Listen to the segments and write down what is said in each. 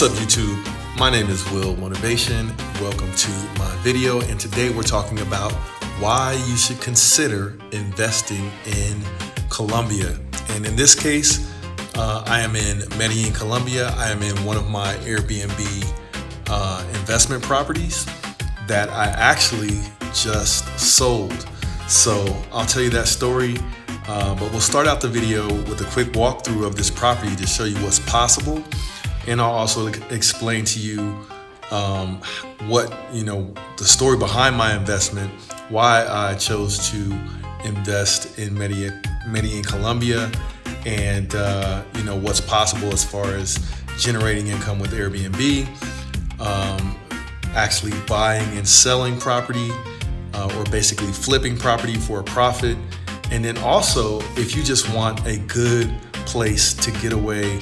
What's up, YouTube? My name is Will Motivation. Welcome to my video, and today we're talking about why you should consider investing in Colombia. And in this case, I am in Medellin, Colombia. I am in one of my Airbnb investment properties that I actually just sold. So I'll tell you that story, but we'll start out the video with a quick walkthrough of this property to show you what's possible. And I'll also explain to you the story behind my investment, why I chose to invest in Medellin, Colombia, and what's possible as far as generating income with Airbnb, actually buying and selling property, or basically flipping property for a profit. And then also, if you just want a good place to get away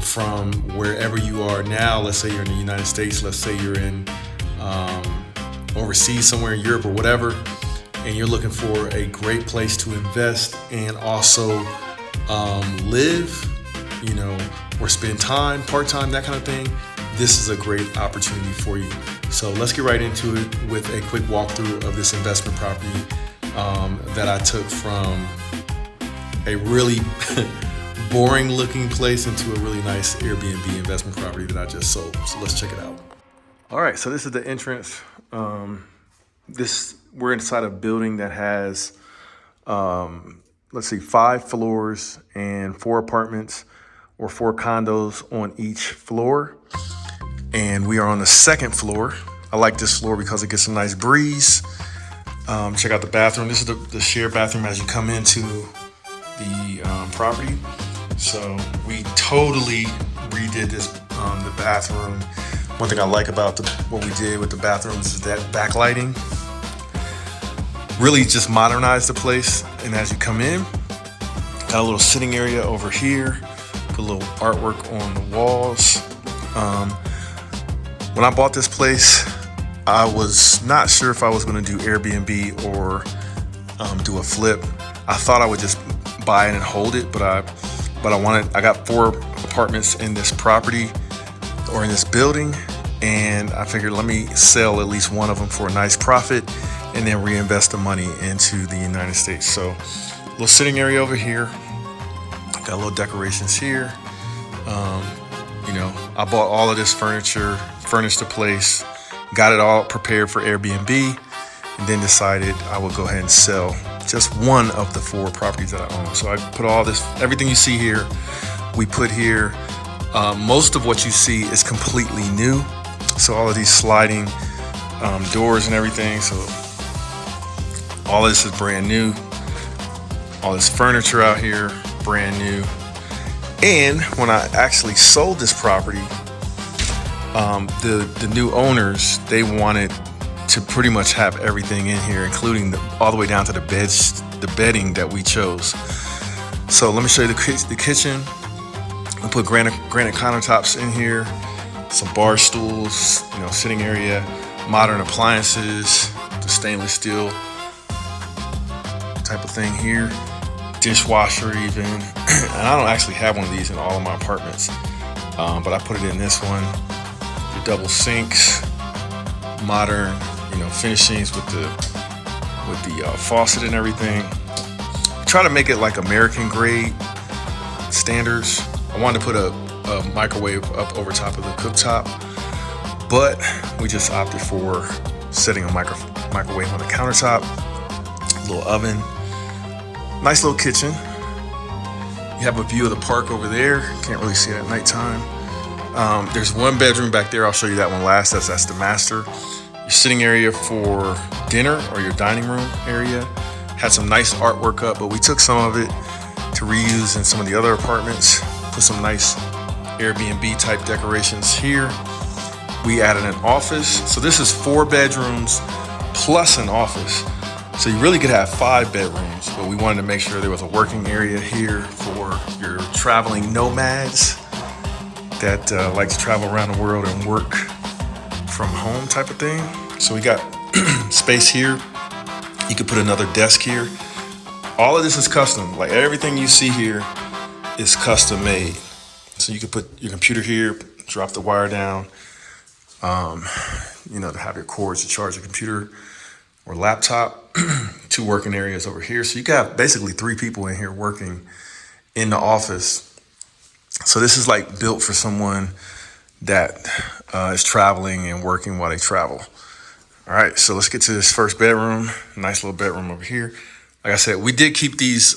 from wherever you are now, let's say you're in the United States, let's say you're in overseas somewhere in Europe or whatever, and you're looking for a great place to invest and also live, or spend time, part-time, that kind of thing, this is a great opportunity for you. So let's get right into it with a quick walkthrough of this investment property that I took from a really boring looking place into a really nice Airbnb investment property that I just sold. So let's check it out. All right, so this is the entrance. We're inside a building that has, 5 floors and 4 apartments or 4 condos on each floor. And we are on the 2nd floor. I like this floor because it gets a nice breeze. Check out the bathroom. This is the shared bathroom as you come into the property. So we totally redid the bathroom. One thing I like about what we did with the bathrooms is that backlighting. Really just modernized the place. And as you come in, got a little sitting area over here. Put a little artwork on the walls. When I bought this place, I was not sure if I was going to do Airbnb or do a flip. I thought I would just buy it and hold it, but I got 4 apartments in this property or in this building, and I figured let me sell at least one of them for a nice profit and then reinvest the money into the United States. So little sitting area over here, got little decorations here. I bought all of this furniture, furnished the place, got it all prepared for Airbnb, and then decided I would go ahead and sell just one of the 4 properties that I own. So I put everything you see here, we put here. Most of what you see is completely new. So all of these sliding doors and everything. So all this is brand new. All this furniture out here, brand new. And when I actually sold this property, the new owners, they wanted to pretty much have everything in here, including all the way down to the bedding that we chose. So let me show you the kitchen. I put granite countertops in here, some bar stools, sitting area, modern appliances, the stainless steel type of thing here, dishwasher even. And I don't actually have one of these in all of my apartments, but I put it in this one. The double sinks, modern, finishings with the faucet and everything. Try to make it like American grade standards. I wanted to put a microwave up over top of the cooktop, but we just opted for setting a microwave on the countertop. A little oven. Nice little kitchen. You have a view of the park over there. Can't really see it at nighttime. There's one bedroom back there. I'll show you that one last. That's the master. Your sitting area for dinner or your dining room area. Had some nice artwork up, but we took some of it to reuse in some of the other apartments. Put some nice Airbnb type decorations here. We added an office. So this is 4 bedrooms plus an office. So you really could have 5 bedrooms, but we wanted to make sure there was a working area here for your traveling nomads that like to travel around the world and work from home type of thing. So we got space here. You could put another desk here. All of this is custom. Like everything you see here is custom made. So you could put your computer here, drop the wire down, to have your cords to charge your computer or laptop. 2 working areas over here. So you got basically 3 people in here working in the office. So this is like built for someone that is traveling and working while they travel. All right, so let's get to this first bedroom. Nice little bedroom over here. Like I said, we did keep these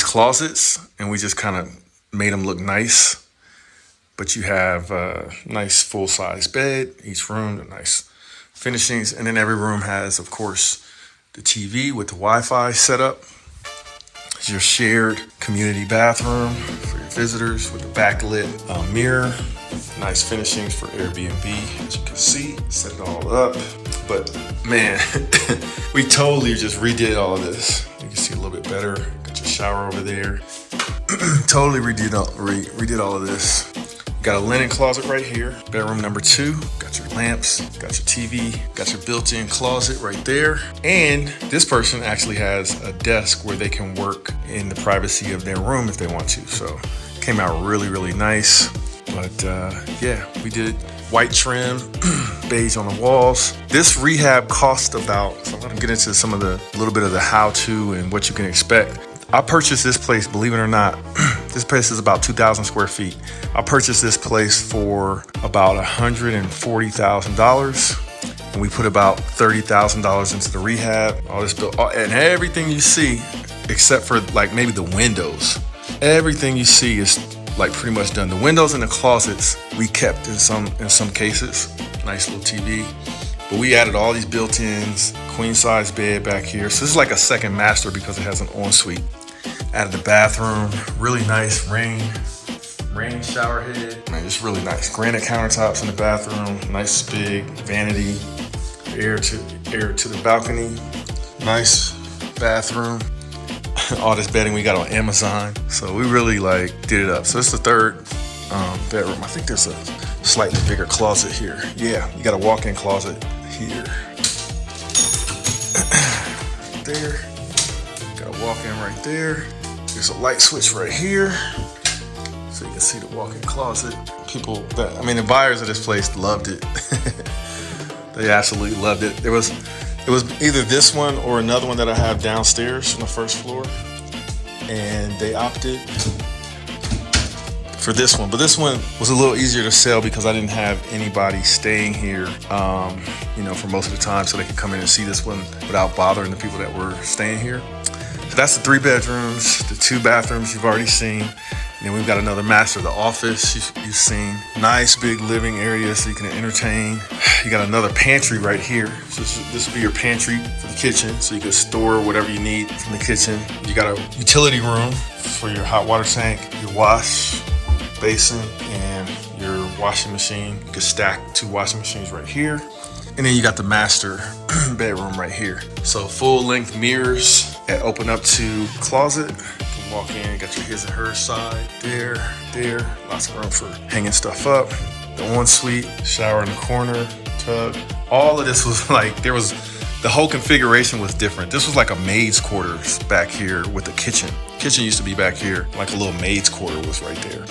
closets, and we just kind of made them look nice. But you have a nice full-size bed, each room, the nice finishings. And then every room has, of course, the TV with the Wi-Fi setup. It's your shared community bathroom for your visitors with a backlit mirror. Nice finishings for Airbnb, as you can see. Set it all up. But man, we totally just redid all of this. You can see a little bit better. Got your shower over there. Totally redid all of this. Got a linen closet right here. Bedroom number 2. Got your lamps, got your TV, got your built-in closet right there. And this person actually has a desk where they can work in the privacy of their room if they want to. So came out really, really nice. But yeah, we did white trim, beige on the walls. This rehab cost about, so I'm gonna get into some of the little bit of the how-to and what you can expect. I purchased this place, believe it or not, this place is about 2,000 square feet. I purchased this place for about $140,000. And we put about $30,000 into the rehab, all this built, and everything you see, except for like maybe the windows, everything you see is like pretty much done. The windows and the closets we kept in some cases. Nice little TV. But we added all these built-ins, queen size bed back here. So this is like a second master because it has an ensuite. Added the bathroom, really nice rain shower head. Man, it's really nice. Granite countertops in the bathroom, nice big vanity, air to the balcony. Nice bathroom. All this bedding we got on Amazon. So we really did it up. So it's the third bedroom. I think there's a slightly bigger closet here. Yeah, you got a walk-in closet here. There. Got a walk-in right there. There's a light switch right here. So you can see the walk-in closet. The buyers of this place loved it. They absolutely loved it. It was either this one or another one that I have downstairs on the first floor. And they opted for this one. But this one was a little easier to sell because I didn't have anybody staying here, for most of the time, so they could come in and see this one without bothering the people that were staying here. So that's the 3 bedrooms, the 2 bathrooms you've already seen. And then we've got another master, the office you've seen. Nice big living area so you can entertain. You got another pantry right here. So this will be your pantry for the kitchen, so you can store whatever you need from the kitchen. You got a utility room for your hot water tank, your wash basin, and your washing machine. You can stack 2 washing machines right here. And then you got the master bedroom right here. So full length mirrors that open up to closet. Walk in, got your his and her side, there, lots of room for hanging stuff up. The ensuite, shower in the corner, tub. All of this was the whole configuration was different. This was like a maid's quarters back here with the kitchen. Kitchen used to be back here, like a little maid's quarter was right there.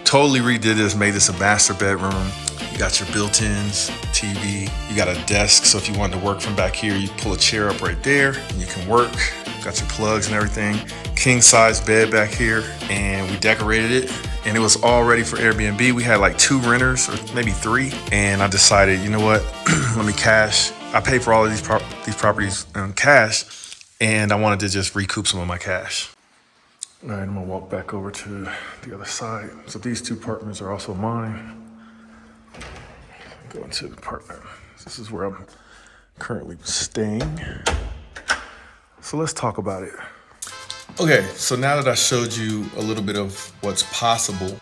Totally redid this, made this a master bedroom. You got your built-ins, TV. You got a desk, so if you wanted to work from back here, you pull a chair up right there and you can work. Got your plugs and everything. King size bed back here, and we decorated it, and it was all ready for Airbnb. We had like 2 renters or maybe 3, and I decided, you know what, let me cash. I paid for all of these properties in cash, and I wanted to just recoup some of my cash. All right, I'm gonna walk back over to the other side. So these 2 apartments are also mine. Go into the apartment. This is where I'm currently staying. So let's talk about it. Okay, so now that I showed you a little bit of what's possible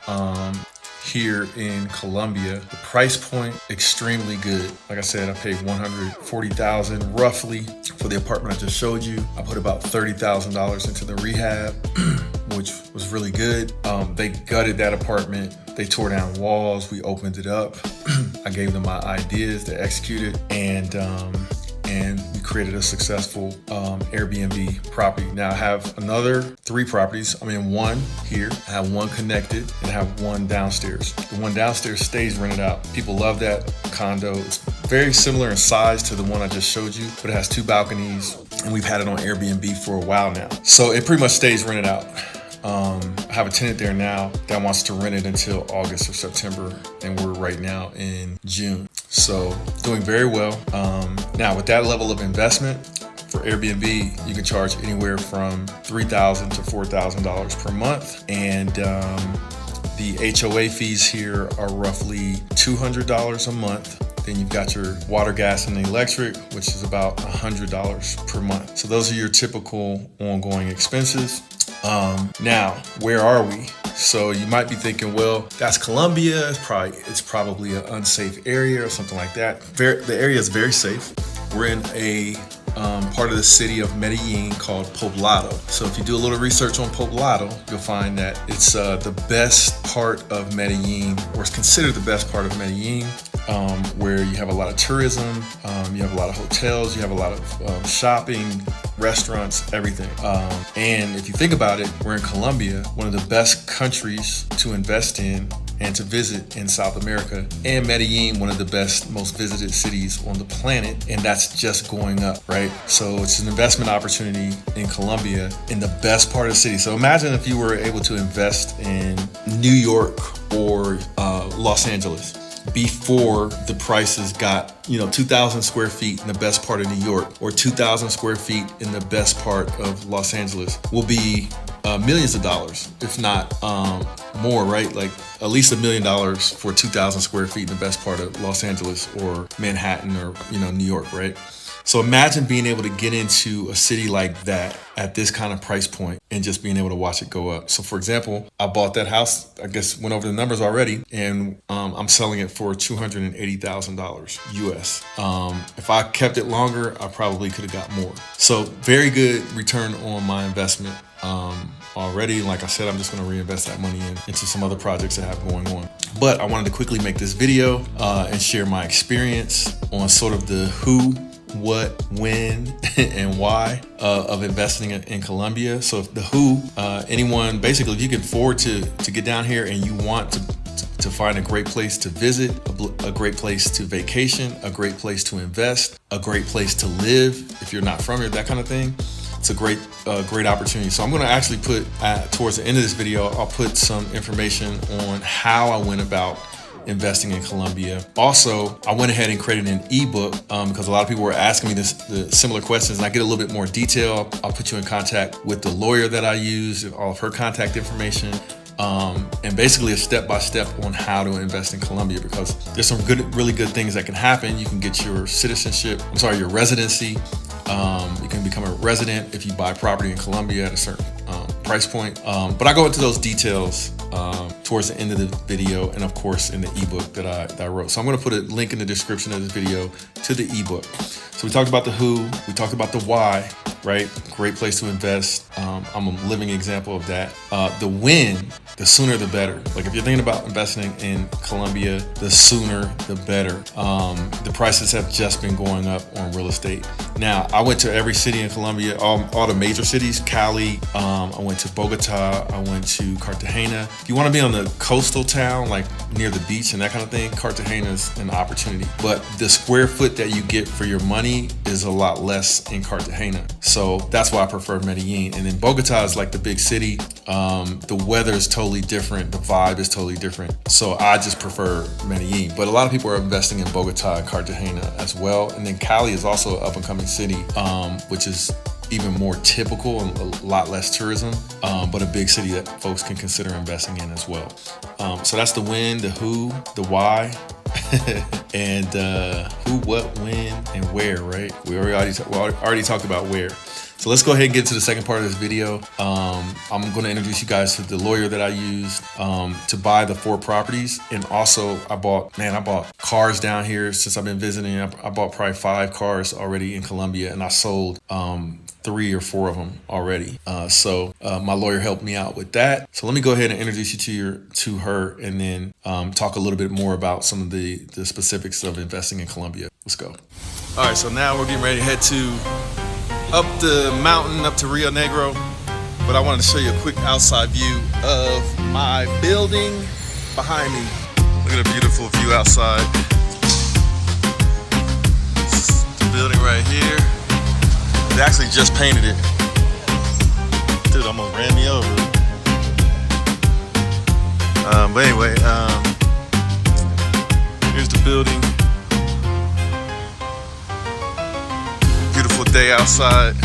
here in Colombia, the price point, extremely good. Like I said, I paid $140,000 roughly for the apartment I just showed you. I put about $30,000 into the rehab, which was really good. They gutted that apartment. They tore down walls. We opened it up. I gave them my ideas. They executed. And and we created a successful Airbnb property. Now I have another 3 properties. I'm in one here, I have one connected, and I have one downstairs. The one downstairs stays rented out. People love that condo. It's very similar in size to the one I just showed you, but it has 2 balconies, and we've had it on Airbnb for a while now. So it pretty much stays rented out. I have a tenant there now that wants to rent it until August or September, and we're right now in June. So doing very well. Now with that level of investment for Airbnb, you can charge anywhere from $3,000 to $4,000 per month. And the HOA fees here are roughly $200 a month. Then you've got your water, gas, and electric, which is about $100 per month. So those are your typical ongoing expenses. Now, where are we? So you might be thinking, well, that's Colombia. It's probably an unsafe area or something like that. The area is very safe. We're in a part of the city of Medellin called Poblado. So if you do a little research on Poblado, you'll find that it's the best part of Medellin, or it's considered the best part of Medellin, where you have a lot of tourism, you have a lot of hotels, you have a lot of shopping, restaurants, everything. And if you think about it, we're in Colombia, one of the best countries to invest in and to visit in South America, and Medellin, one of the best, most visited cities on the planet, and that's just going up, right? So it's an investment opportunity in Colombia, in the best part of the city. So imagine if you were able to invest in New York or Los Angeles before the prices got, 2,000 square feet in the best part of New York, or 2,000 square feet in the best part of Los Angeles will be millions of dollars, if not more, right? Like at least $1 million for 2,000 square feet in the best part of Los Angeles or Manhattan or, New York, right? So imagine being able to get into a city like that at this kind of price point and just being able to watch it go up. So for example, I bought that house, I guess went over the numbers already, and I'm selling it for $280,000 US. If I kept it longer, I probably could have got more. So very good return on my investment already. Like I said, I'm just going to reinvest that money into some other projects I have going on. But I wanted to quickly make this video and share my experience on sort of the who, what, when, and why of investing in Colombia. So the who, anyone, basically, if you can afford to get down here and you want to find a great place to visit, a great place to vacation, a great place to invest, a great place to live, if you're not from here, that kind of thing, it's a great opportunity. So I'm going to actually put, towards the end of this video, I'll put some information on how I went about investing in Colombia. Also, I went ahead and created an ebook because a lot of people were asking me the similar questions, and I get a little bit more detail. I'll put you in contact with the lawyer that I use and all of her contact information, and basically a step-by-step on how to invest in Colombia, because there's some really good things that can happen. You can get your your residency. You can become a resident if you buy property in Colombia at a certain price point. But I go into those details towards the end of the video, and of course in the ebook that I wrote. So I'm going to put a link in the description of this video to the ebook. So we talked about the who, we talked about the why, right? Great place to invest. I'm a living example of that. The when, the sooner the better. Like if you're thinking about investing in Colombia, the sooner the better. The prices have just been going up on real estate. Now, I went to every city in Colombia, all the major cities, Cali, I went to Bogota, I went to Cartagena. If you want to be on the coastal town, like near the beach and that kind of thing, Cartagena is an opportunity. But the square foot that you get for your money is a lot less in Cartagena. So that's why I prefer Medellin. And then Bogota is like the big city. The weather is totally different. The vibe is totally different. So I just prefer Medellin. But a lot of people are investing in Bogota and Cartagena as well. And then Cali is also an up-and-coming city, which is even more typical and a lot less tourism, but a big city that folks can consider investing in as well. So that's the when, the who, the why, and who, what, when, and where, right? We already talked about where. So let's go ahead and get to the second part of this video. I'm going to introduce you guys to the lawyer that I used to buy the 4 properties. And also I bought cars down here since I've been visiting. I bought probably 5 cars already in Colombia, and I sold 3 or 4 of them already. So my lawyer helped me out with that. So let me go ahead and introduce you to her, and then talk a little bit more about some of the specifics of investing in Colombia. Let's go. All right, so now we're getting ready to head to up the mountain, up to Rio Negro. But I wanted to show you a quick outside view of my building behind me. Look at the beautiful view outside. This is the building right here. They actually just painted it. Dude, almost ran me over. But anyway, here's the building. Beautiful day outside.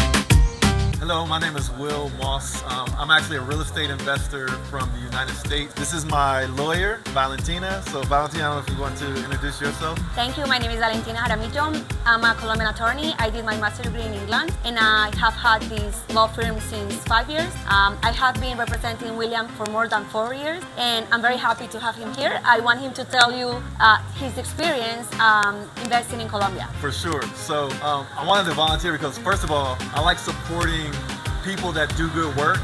Hello, my name is Will Moss. I'm actually a real estate investor from the United States. This is my lawyer, Valentina. So Valentina, I don't know if you want to introduce yourself. Thank you. My name is Valentina Jaramillo. I'm a Colombian attorney. I did my master's degree in England, and I have had this law firm since 5 years. I have been representing William for more than 4 years, and I'm very happy to have him here. I want him to tell you his experience investing in Colombia. For sure. So I wanted to volunteer because, first of all, I like supporting people that do good work.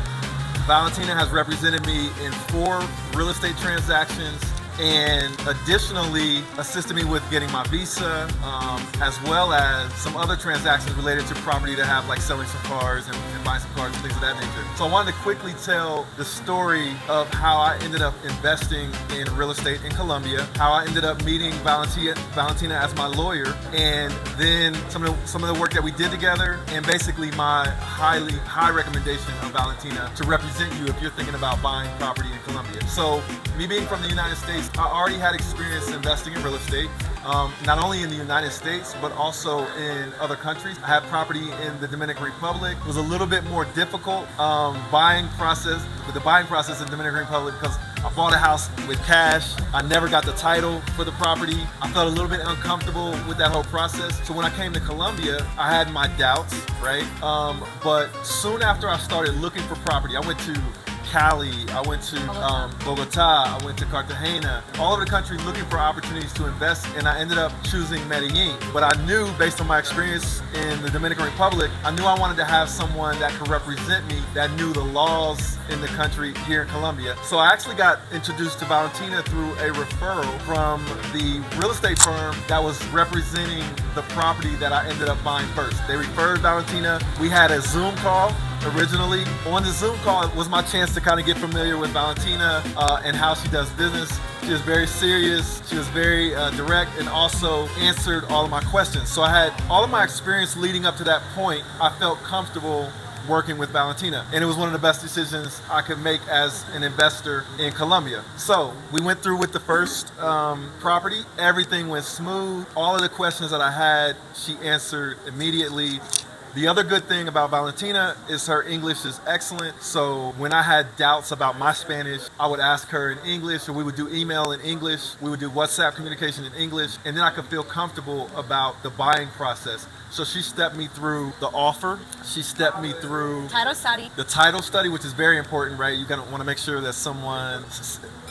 Valentina has represented me in 4 real estate transactions and additionally assisted me with getting my visa, as well as some other transactions related to property that have like selling some cars and buying some cars and things of that nature. So I wanted to quickly tell the story of how I ended up investing in real estate in Colombia, how I ended up meeting Valentina as my lawyer, and then some of the work that we did together, and basically my high recommendation of Valentina to represent you if you're thinking about buying property in Colombia. So me being from the United States, I already had experience investing in real estate, not only in the United States, but also in other countries. I had property in the Dominican Republic. It was a little bit more difficult with the buying process in the Dominican Republic because I bought a house with cash. I never got the title for the property. I felt a little bit uncomfortable with that whole process. So when I came to Colombia, I had my doubts, right? But soon after I started looking for property, I went to Cali, I went to Bogota, I went to Cartagena, all over the country looking for opportunities to invest, and I ended up choosing Medellin. But I knew, based on my experience in the Dominican Republic, I knew I wanted to have someone that could represent me, that knew the laws in the country here in Colombia. So I actually got introduced to Valentina through a referral from the real estate firm that was representing the property that I ended up buying first. They referred Valentina. We had a Zoom call originally. On the Zoom call, it was my chance to kind of get familiar with Valentina and how she does business. She was very serious, she was very direct, and also answered all of my questions. So I had all of my experience leading up to that point. I felt comfortable working with Valentina, and it was one of the best decisions I could make as an investor in Colombia. So we went through with the first property. Everything went smooth. All of the questions that I had, she answered immediately. The other good thing about Valentina is her English is excellent. So when I had doubts about my Spanish, I would ask her in English, or we would do email in English. We would do WhatsApp communication in English, and then I could feel comfortable about the buying process. So she stepped me through the offer. She stepped me through the title study, which is very important, right? You gotta want to make sure that someone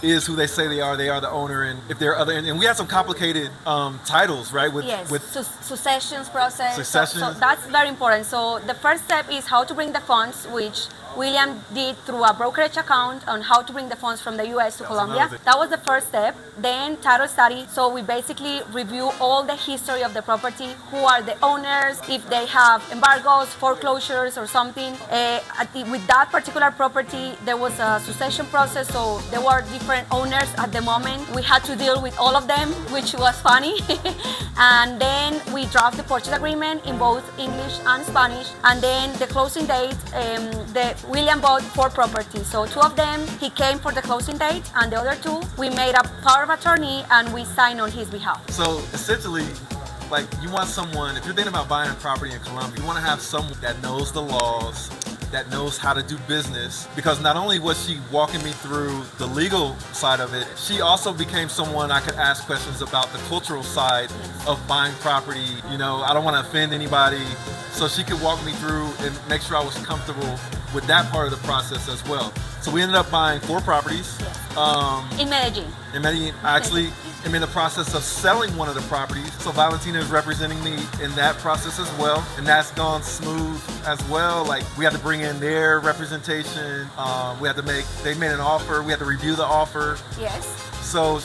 is who they say they are the owner, and if there are other, and we had some complicated titles, right? With Successions process. Successions. So that's very important. So the first step is how to bring the funds, which William did through a brokerage account on how to bring the funds from the US to Colombia. That was the first step. Then title study. So we basically review all the history of the property, who are the owners, if they have embargoes, foreclosures or something. With that particular property, there was a succession process, so there were different owners at the moment. We had to deal with all of them, which was funny. And then we draft the purchase agreement in both English and Spanish. And then the closing date, William bought 4 properties. So 2 of them, he came for the closing date, and the other 2, we made a power of attorney and we signed on his behalf. So essentially, like, you want someone, if you're thinking about buying a property in Colombia, you want to have someone that knows the laws, that knows how to do business, because not only was she walking me through the legal side of it, she also became someone I could ask questions about the cultural side of buying property. You know, I don't want to offend anybody, so she could walk me through and make sure I was comfortable with that part of the process as well. So we ended up buying 4 properties. In Medellin. In Medellin, I actually am in the process of selling one of the properties. So Valentina is representing me in that process as well. And that's gone smooth as well. Like, we had to bring in their representation. They made an offer. We had to review the offer. Yes. So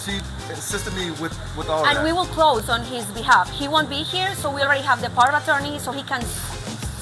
assisted me with all of And that. we will close on his behalf. He won't be here, so we already have the power of attorney, so he can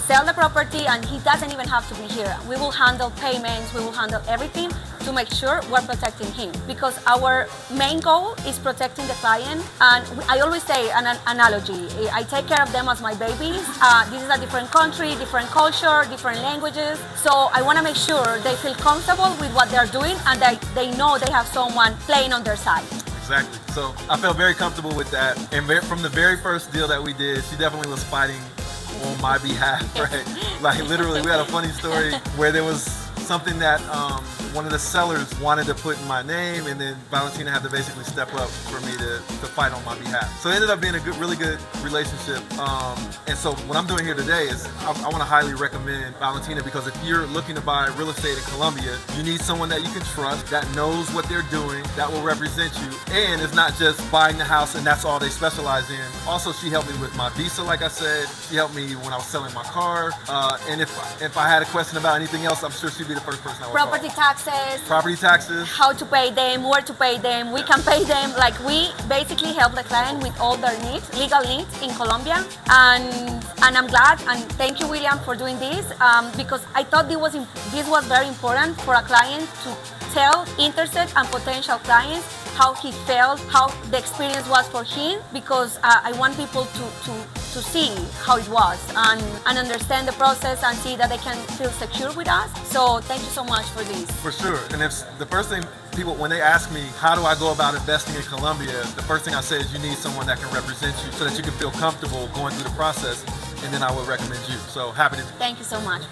sell the property and he doesn't even have to be here. We will handle payments, we will handle everything to make sure we're protecting him. Because our main goal is protecting the client. And I always say an analogy. I take care of them as my babies. This is a different country, different culture, different languages. So I want to make sure they feel comfortable with what they're doing and they know they have someone playing on their side. Exactly. So I felt very comfortable with that. And from the very first deal that we did, she definitely was fighting on my behalf, right? Like literally, we had a funny story where there was something that one of the sellers wanted to put in my name, and then Valentina had to basically step up for me to fight on my behalf. So it ended up being a really good relationship. And so what I'm doing here today is I want to highly recommend Valentina, because if you're looking to buy real estate in Colombia, you need someone that you can trust, that knows what they're doing, that will represent you, and it's not just buying the house and that's all they specialize in. Also, she helped me with my visa, like I said. She helped me when I was selling my car. And if I had a question about anything else, I'm sure she'd be the first person I would Property call. taxes, Property taxes. how to pay them, where to pay them, we can pay them. Like we basically help the client with all their needs, legal needs in Colombia. And I'm glad and thank you, William, for doing this because I thought this was very important for a client to tell interested and potential clients how he felt, how the experience was for him, because I want people to see how it was and understand the process and see that they can feel secure with us. So thank you so much for this. For sure. And if the first thing people, when they ask me, how do I go about investing in Colombia? The first thing I say is you need someone that can represent you so that you can feel comfortable going through the process. And then I would recommend you. So happy to. Thank you so much.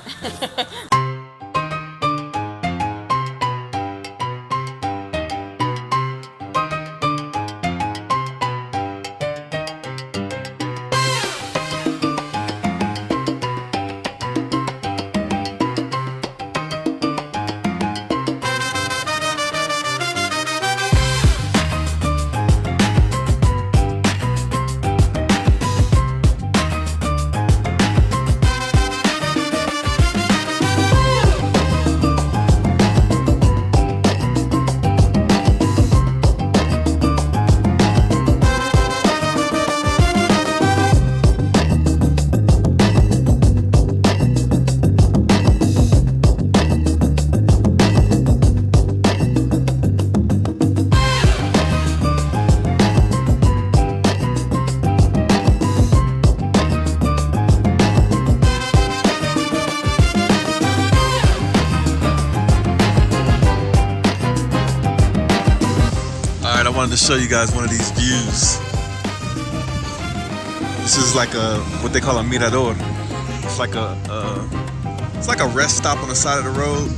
I wanted to show you guys one of these views. This is like what they call a mirador. It's like a rest stop on the side of the road.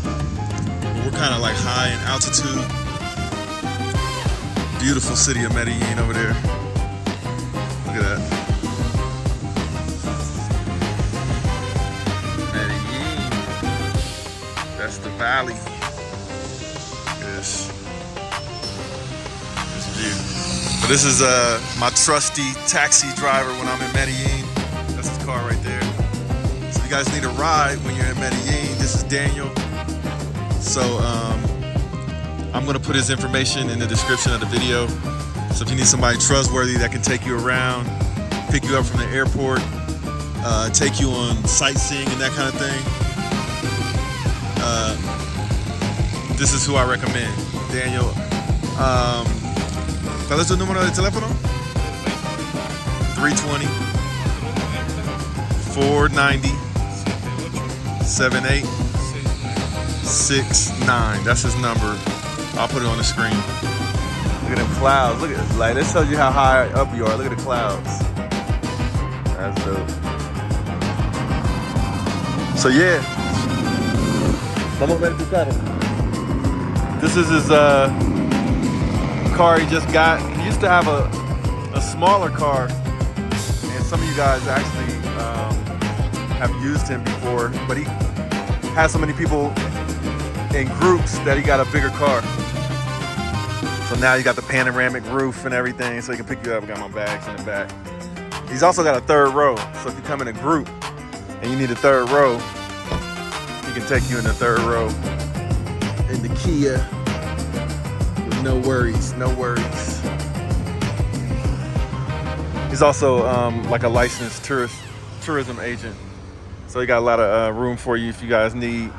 We're kind of like high in altitude. Beautiful city of Medellin over there. Look at that. Medellin. That's the valley. Look at this. But this is my trusty taxi driver when I'm in Medellin. That's his car right there. So if you guys need a ride when you're in Medellin, this is Daniel. So I'm gonna put his information in the description of the video. So if you need somebody trustworthy that can take you around, pick you up from the airport, take you on sightseeing and that kind of thing, this is who I recommend, Daniel. ¿Cuál es tu número de teléfono? 320 490 7869. That's his number. I'll put it on the screen. Look at them clouds. Look at, like, this tells you how high up you are. Look at the clouds. That's dope. So yeah. Vamos a ver tu carro. This is his car he just got. He used to have a smaller car, and some of you guys actually have used him before, but he has so many people in groups that he got a bigger car. So now you got the panoramic roof and everything, so he can pick you up. I got my bags in the back. He's also got a third row, so if you come in a group and you need a third row, he can take you in the third row in the Kia. No worries, no worries. He's also like a licensed tourism agent. So he got a lot of room for you if you guys need.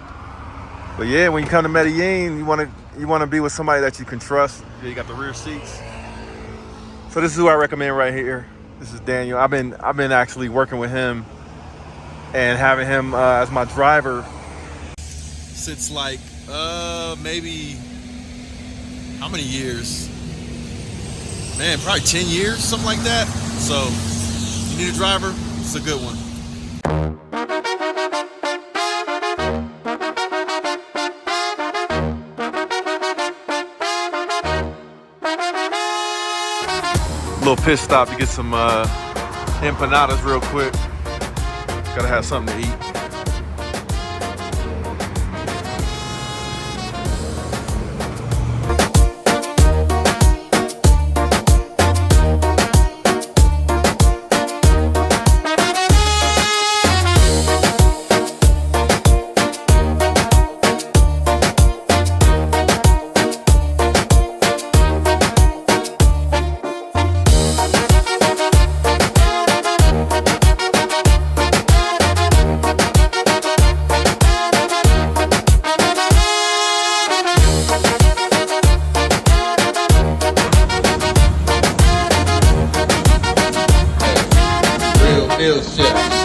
But yeah, when you come to Medellin, you want to be with somebody that you can trust. Yeah, you got the rear seats. So this is who I recommend right here. This is Daniel. I've been actually working with him and having him as my driver since like maybe how many years? Man, probably 10 years, something like that. So you need a driver, it's a good one. Little pit stop to get some empanadas real quick. Gotta have something to eat. Real shit.